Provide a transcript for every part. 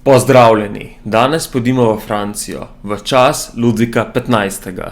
Pozdravljeni, danes pojdimo v Francijo, v čas Ludvika XV.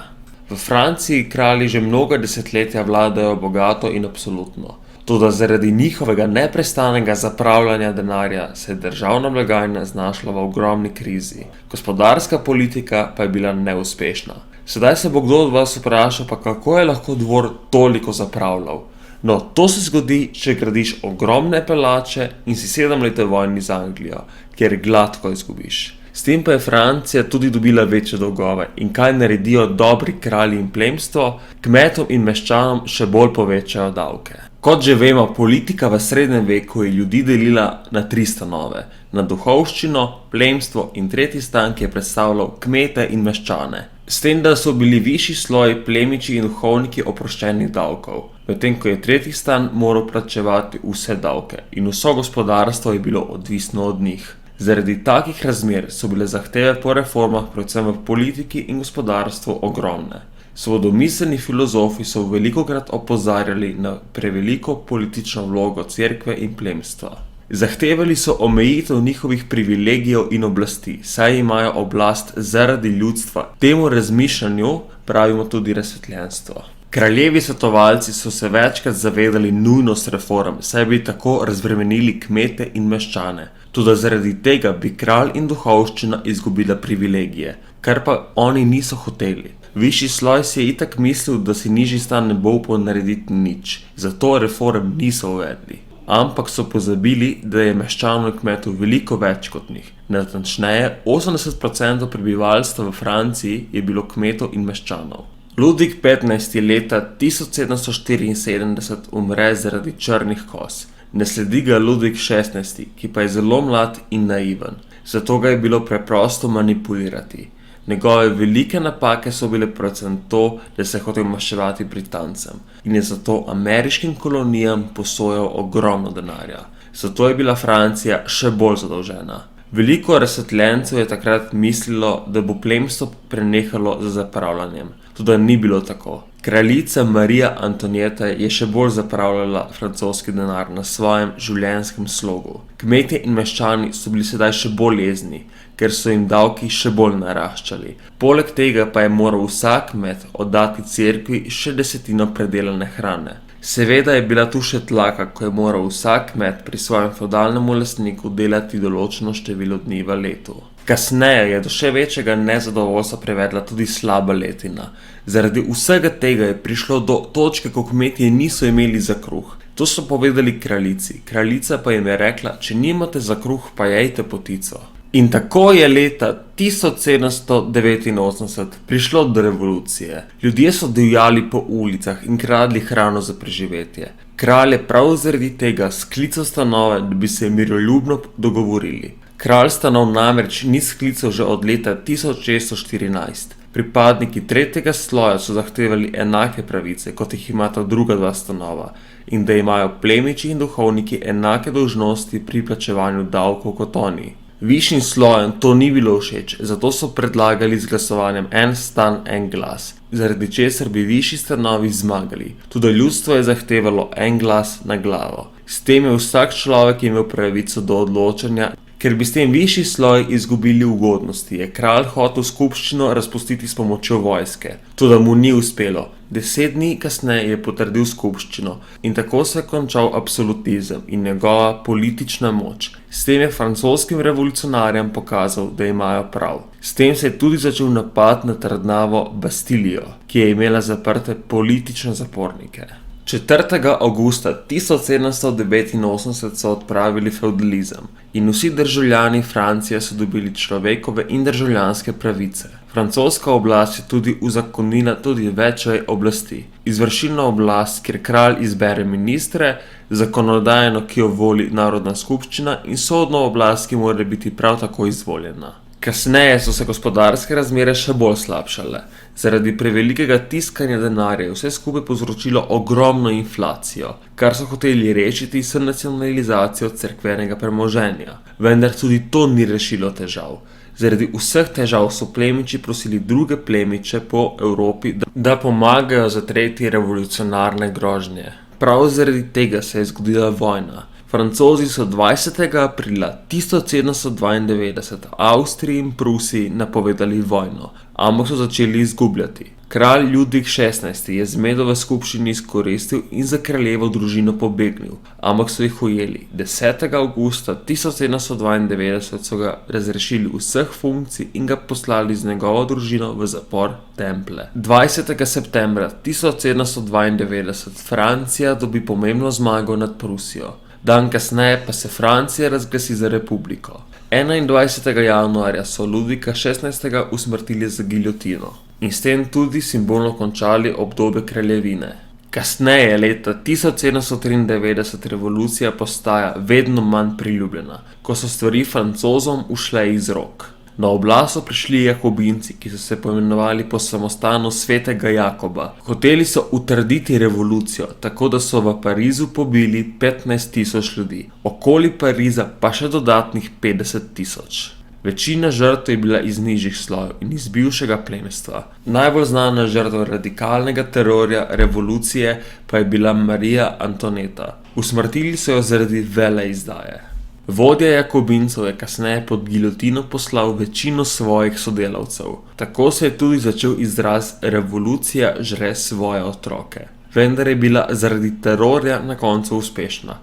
V Franciji kralji že mnoga desetletja vladajo bogato in absolutno. Toda zaradi njihovega neprestanega zapravljanja denarja se je državna blagajna znašla v ogromni krizi. Gospodarska politika pa je bila neuspešna. Sedaj se bo kdo od vas vprašal, pa kako je lahko dvor toliko zapravljal? No, to se zgodi, če gradiš ogromne palače in si 7 let v vojni z Anglijo, kjer gladko izgubiš. S tem pa je Francija tudi dobila večje dolgove in kaj naredijo dobri kralji in plemstvo, kmetom in meščanom še bolj povečajo davke. Kot že vemo, politika v srednjem veku je ljudi delila na 3 stanove, na duhovščino, plemstvo in tretji stan, ki je predstavljal kmete in meščane. S tem, da so bili višji sloji plemiči in duhovniki oproščenih davkov, medtem ko je tretji stan moral plačevati vse davke in vso gospodarstvo je bilo odvisno od njih. Zaradi takih razmer so bile zahteve po reformah predvsem v politiki in gospodarstvu ogromne. Svobodomiselni filozofi so velikokrat opozarjali na preveliko politično vlogo cerkve in plemstva. Zahtevali so omejitev njihovih privilegijev in oblasti, saj imajo oblast zaradi ljudstva. Temu razmišljanju pravimo tudi razsvetljenstvo. Kraljevi svetovalci so se večkrat zavedali nujnost reform, saj bi tako razbremenili kmete in meščane. Toda zaradi tega bi kralj in duhovščina izgubila privilegije, kar pa oni niso hoteli. Višji sloj si je itak mislil, da si nižji stan ne bo upal narediti nič, zato reform niso uvedli. Ampak so pozabili, da je meščanov in kmetov veliko več kot njih. Natančneje, 80% prebivalstva v Franciji je bilo kmetov in meščanov. Ludvik XV. Leta 1774 umre zaradi črnih kos. Ne sledi ga Ludvik XVI., ki pa je zelo mlad in naiven, zato ga je bilo preprosto manipulirati. Njegove velike napake so bile predvsem to, da se je hotel maščevati Britancem in je zato ameriškim kolonijam posojal ogromno denarja. Zato je bila Francija še bolj zadolžena. Veliko razsvetljencev je takrat mislilo, da bo plemstvo prenehalo z zapravljanjem, toda ni bilo tako. Kraljica Marija Antonijeta je še bolj zapravljala francoski denar na svojem življenjskem slogu. Kmetje in meščani so bili sedaj še bolj jezni, ker so jim davki še bolj naraščali. Poleg tega pa je moral vsak kmet oddati cerkvi še 1/10 predelane hrane. Seveda je bila tu še tlaka, ko je moral vsak kmet pri svojem fevdalnemu lastniku delati določeno število dni v letu. Kasneje je do še večjega nezadovoljstva privedla tudi slaba letina. Zaradi vsega tega je prišlo do točke, ko kmetje niso imeli za kruh. To so povedali kraljici. Kraljica pa jim je rekla, če nimate za kruh, pa jejte potico. In tako je leta 1789 prišlo do revolucije. Ljudje so divjali po ulicah in kradli hrano za preživetje. Kralj je prav zaradi tega sklical stanove, da bi se miroljubno dogovorili. Kralj stanov namreč ni sklical že od leta 1614. Pripadniki tretjega sloja so zahtevali enake pravice, kot jih imata druga 2 stanova, in da imajo plemiči in duhovniki enake dolžnosti pri plačevanju davkov kot oni. Višjim slojem to ni bilo všeč, zato so predlagali z glasovanjem en stan, en glas, zaradi česar bi višji stanovi zmagali. Tudi ljudstvo je zahtevalo en glas na glavo. S tem je vsak človek imel pravico do odločanja. Ker bi s tem višji sloj izgubili ugodnosti, je kralj hotel skupščino razpustiti s pomočjo vojske. Toda mu ni uspelo. 10 dni kasneje je potrdil skupščino in tako se je končal absolutizem in njegova politična moč. S tem je francoskim revolucionarjem pokazal, da imajo prav. S tem se je tudi začel napad na trdnavo Bastilijo, ki je imela zaprte politične zapornike. 4. avgusta 1789 so odpravili fevdalizem in vsi državljani Francije so dobili človekove in državljanske pravice. Francoska oblast je tudi uzakonila tudi več vej oblasti. Izvršilna oblast, kjer kralj izbere ministre, zakonodajno, ki jo voli narodna skupščina, in sodno oblast, ki mora biti prav tako izvoljena. Kasneje so se gospodarske razmere še bolj slabšale. Zaradi prevelikega tiskanja denarja je vse skupaj povzročilo ogromno inflacijo, kar so hoteli rešiti s nacionalizacijo cerkvenega premoženja. Vendar tudi to ni rešilo težav. Zaradi vseh težav so plemiči prosili druge plemiče po Evropi, da pomagajo zatreti revolucionarne grožnje. Prav zaradi tega se je zgodila vojna. Francozi so 20. aprila 1792 Avstriji in Prusiji napovedali vojno, ampak so začeli izgubljati. Kralj Ludvik XVI je zmedo v skupščini izkoristil in za kraljevo družino pobegnil, ampak so jih ujeli. 10. avgusta 1792 so ga razrešili vseh funkcij in ga poslali z njegovo družino v zapor Temple. 20. septembra 1792 Francija dobi pomembno zmago nad Prusijo. Dan kasneje pa se Francija razglasi za republiko. 21. januarja so Ludvika XVI. Usmrtili z giljotino in s tem tudi simbolno končali obdobje kraljevine. Kasneje, leta 1793, revolucija postaja vedno manj priljubljena, ko so stvari Francozom ušle iz rok. Na oblast so prišli Jakobinci, ki so se poimenovali po samostanu svetega Jakoba. Hoteli so utrditi revolucijo, tako da so v Parizu pobili 15.000 ljudi, okoli Pariza pa še dodatnih 50.000. Večina žrtev je bila iz nižjih slojev in iz bivšega plemstva. Najbolj znana žrtev radikalnega terorja revolucije pa je bila Marija Antoneta. Usmrtili so jo zaradi veleizdaje. Vodja Jakobincev je kasneje pod giljotino poslal večino svojih sodelavcev. Tako se je tudi začel izraz revolucija žre svoje otroke. Vendar je bila zaradi terorja na koncu uspešna.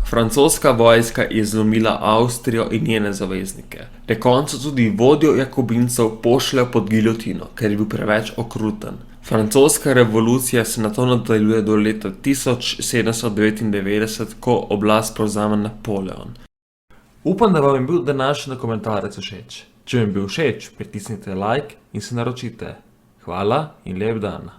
Francoska vojska je zlomila Avstrijo in njene zaveznike. Na koncu tudi vodjo Jakobincev pošljejo pod giljotino, ker je bil preveč okruten. Francoska revolucija se nato nadaljuje do leta 1799, ko oblast prevzame Napoleon. Upam, da vam je bil današnji dokumentarec všeč. Če vam je bil všeč, pritisnite like in se naročite. Hvala in lep dan.